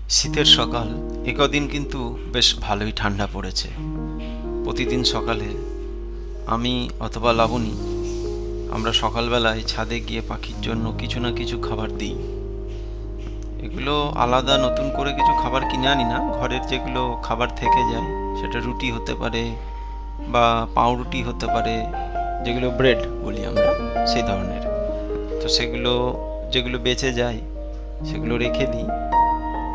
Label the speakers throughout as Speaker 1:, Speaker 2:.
Speaker 1: শীতের সকাল, এ কদিন কিন্তু বেশ ভালোই ঠান্ডা পড়েছে। প্রতিদিন সকালে আমি অথবা লাবণী আমরা সকালবেলায় ছাদে গিয়ে পাখির জন্য কিছু না কিছু খাবার দিই। এগুলো আলাদা নতুন করে কিছু খাবার কিনে আনি না, ঘরের যেগুলো খাবার থেকে যায়, সেটা রুটি হতে পারে বা পাউরুটি হতে পারে, যেগুলো ব্রেড বলি আমরা, সেই ধরনের। তো সেগুলো যেগুলো বেঁচে যায় সেগুলো রেখে দিই,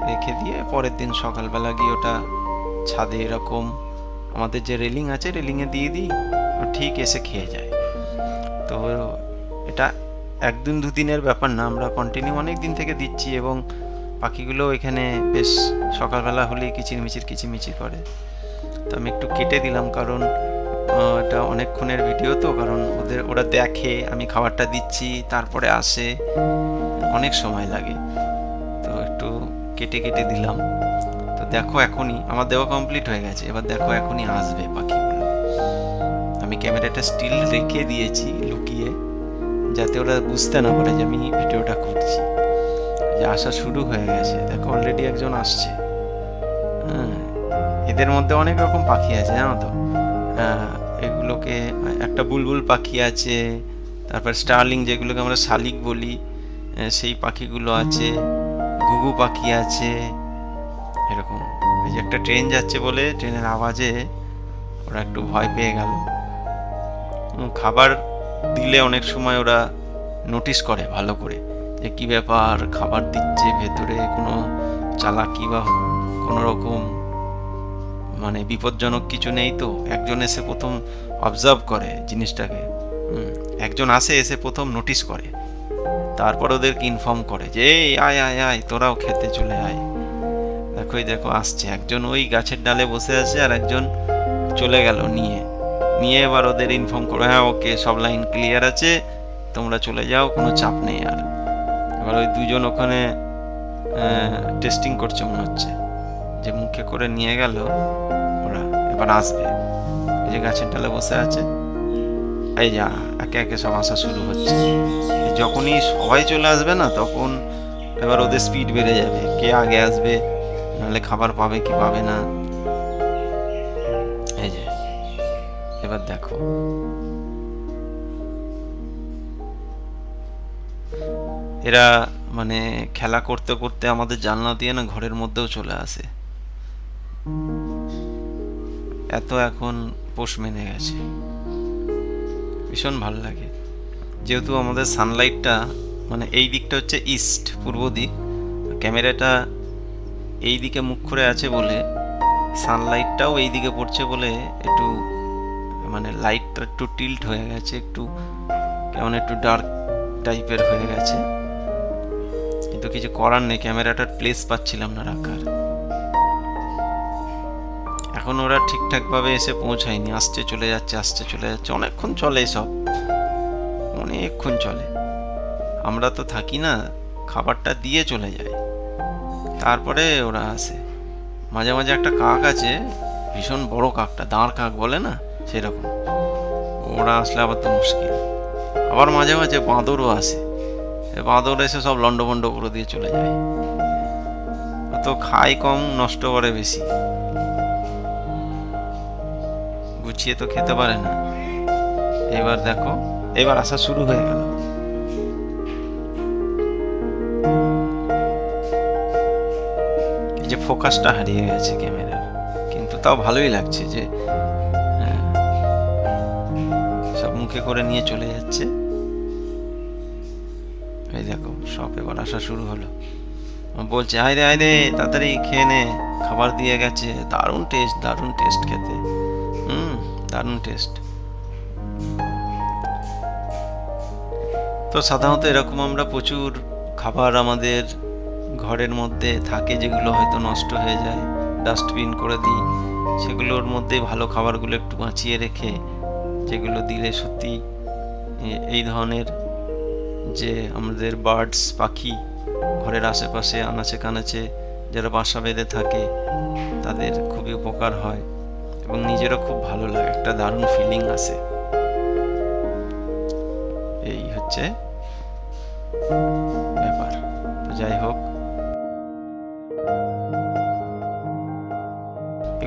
Speaker 1: রেখে দিয়ে পরের দিন সকালবেলা গিয়ে ওটা ছাদে এরকম আমাদের যে রেলিং আছে রেলিংয়ে দিয়ে দিই, ও ঠিক এসে খেয়ে যায়। তো এটা একদিন দুদিনের ব্যাপার না, আমরা কন্টিনিউ অনেক দিন থেকে দিচ্ছি এবং পাখিগুলো এখানে বেশ সকালবেলা হলেই কিচিরমিচির করে। তো আমি একটু কেটে দিলাম, কারণ এটা অনেকক্ষণের ভিডিও, তো কারণ ওরা দেখে আমি খাবারটা দিচ্ছি, তারপরে আসে, অনেক সময় লাগে, তো একটু কেটে কেটে দিলাম। তো দেখো এখনই আমার দেওয়া কমপ্লিট হয়ে গেছে, এবার দেখো এখনই আসবে পাখিগুলো। আমি ক্যামেরাটা স্টিল রেখে দিয়েছি লুকিয়ে, যাতে ওরা বুঝতে না পারে যে আমি ভিডিওটা করছি। যে আসা শুরু হয়ে গেছে, দেখো অলরেডি একজন আসছে। হ্যাঁ, এদের মধ্যে অনেক রকম পাখি আছে জানো তো। এগুলোকে একটা বুলবুল পাখি আছে, তারপর স্টার্লিং যেগুলোকে আমরা শালিক বলি, সেই পাখিগুলো আছে, ঘুঘু পাখি আছে, এরকম। এই যে একটা ট্রেন যাচ্ছে বলে ট্রেনের আওয়াজে ওরা একটু ভয় পেয়ে গেল। খাবার দিলে অনেক সময় ওরা নোটিস করে ভালো করে যে কি ব্যাপার, খাবার দিচ্ছে, ভেতরে কোনো চালাকি বা কোনো রকম মানে বিপজ্জনক কিছু নেই। তো একজন এসে প্রথম অবজার্ভ করে জিনিসটাকে, একজন আসে এসে প্রথম নোটিস করে, তারপর ওদেরকে ইনফর্ম করে যে এই আয় আয় আয়, তোরাও খেতে চলে আয়। দেখো এই দেখো আসছে একজন, ওই গাছের ডালে বসে আছে, আর একজন চলে গেল নিয়ে নিয়ে এবার ওদের ইনফর্ম করো, হ্যাঁ ওকে সব লাইন ক্লিয়ার আছে, তোমরা চলে যাও, কোনো চাপ নেই আর। এবার ওই দুজন ওখানে টেস্টিং করছে মনে হচ্ছে, যে মুখে করে নিয়ে গেল ওরা, এবার আসবে। এই যে গাছের ডালে বসে আছে, এই যা একে একে সব আসা শুরু হচ্ছে। যখনই সবাই চলে আসবে না, তখন এবার ওদের স্পিড বেড়ে যাবে, কে আগে আসবে, নাহলে খাবার পাবে কি পাবে না। এই যে এবার দেখো এরা মানে খেলা করতে করতে আমাদের জানলা দিয়ে না ঘরের মধ্যেও চলে আসে, এত এখন পোষ মেনে গেছে। ভীষণ ভালো লাগে, যেহেতু আমাদের সানলাইটটা মানে এই দিকটা হচ্ছে ইস্ট, পূর্ব দিক, ক্যামেরাটা এই দিকে মুখ করে আছে বলে সানলাইটটাও এই দিকে পড়ছে বলে একটু মানে লাইটটা একটু টিল্ট হয়ে গেছে, একটু কেমন একটু ডার্ক টাইপের হয়ে গেছে, কিন্তু কিছু করার নেই, ক্যামেরাটার প্লেস পাচ্ছিলাম না রাখার। এখন ওরা ঠিকঠাক ভাবে এসে পৌঁছায়নি, আসছে চলে যাচ্ছে, আসছে চলে যাচ্ছে, অনেকক্ষণ চলে, সব অনেকক্ষণ চলে। আমরা তো থাকি না, খাবারটা দিয়ে চলে যায়, তারপরে ওরা আসে। মাঝে মাঝে একটা কাক আছে, ভীষণ বড় কাকটা, দাঁড় কাক বলে না, সেরকম, ওরা আসলে আবার তো মুশকিল। আবার মাঝে মাঝে বাঁদরও আসে, বাঁদর এসে সব লন্ডভন্ড করে দিয়ে চলে যায়। তো খায় কম, নষ্ট করে বেশি, গুছিয়ে তো খেতে পারে না। এবার দেখো এবার আসা শুরু হয়ে গেল। এই যে ফোকাসটা হারিয়ে গেছে ক্যামেরার, কিন্তু তাও ভালোই লাগছে যে সব মুখে করে নিয়ে চলে যাচ্ছে। এই দেখো সব এবার আসা শুরু হলো, বলছে আয় রে তাড়াতাড়ি খেয়ে নে, খাবার দিয়ে গেছে, দারুণ টেস্ট, দারুণ টেস্ট খেতে, দারুণ টেস্ট। তো সাধারণত এরকম আমরা প্রচুর খাবার আমাদের ঘরের মধ্যে থাকে, যেগুলো হয়তো নষ্ট হয়ে যায়, ডাস্টবিন করে দিই, সেগুলোর মধ্যে ভালো খাবারগুলো একটু বাঁচিয়ে রেখে যেগুলো দিলে সত্যি এই ধরনের যে আমাদের বার্ডস, পাখি ঘরের আশেপাশে আনাচে কানাচে যারা বাসা বেঁধে থাকে, তাদের খুবই উপকার হয় এবং নিজেরও খুব ভালো লাগে, একটা দারুণ ফিলিং আসে। এই হচ্ছে ব্যাপার। তো যাই হোক,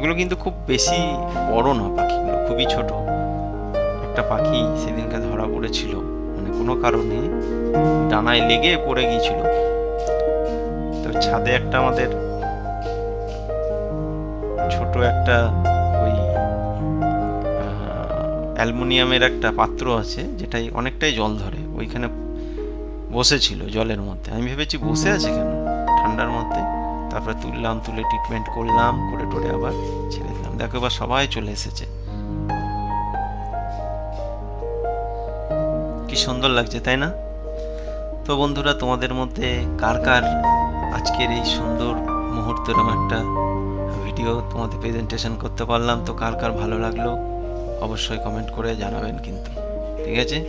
Speaker 1: এগুলো কিন্তু খুব বেশি বড় না, পাখিগুলো খুবই ছোট। একটা পাখি সেদিনকে ধরা পড়েছিল, মানে কোনো কারণে ডানায় লেগে পড়ে গিয়েছিল। তো ছাদে একটা আমাদের ছোট একটা ওই অ্যালুমিনিয়ামের একটা পাত্র আছে, যেটাই অনেকটাই জল ধরে, ওইখানে বসেছিল জলের মধ্যে। আমি ভেবেছি বসে আছে কেন ঠান্ডার মধ্যে, তারপরে তুললাম, তুলে ট্রিটমেন্ট করলাম, করে টোরে আবার ছেড়ে দিলাম। দেখো এবার সবাই চলে এসেছে, কি সুন্দর লাগছে তাই না? তো বন্ধুরা, তোমাদের মধ্যে কার কার আজকের এই সুন্দর মুহূর্তের একটা ভিডিও তোমাদের প্রেজেন্টেশন করতে পারলাম, তো কার কার ভালো লাগলো অবশ্যই কমেন্ট করে জানাবেন কিন্তু, ঠিক আছে?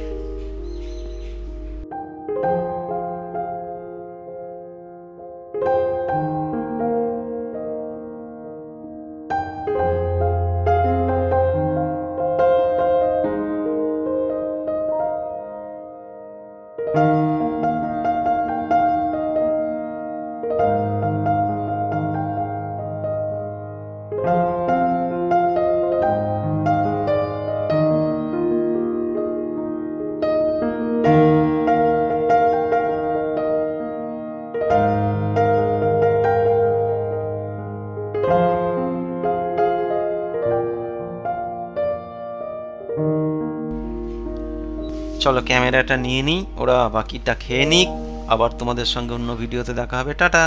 Speaker 1: চলো ক্যামেরাটা নিয়ে নিই, ওরা বাকিটা খেয়ে নিক, আবার তোমাদের সঙ্গে অন্য ভিডিওতে দেখা হবে। টাটা।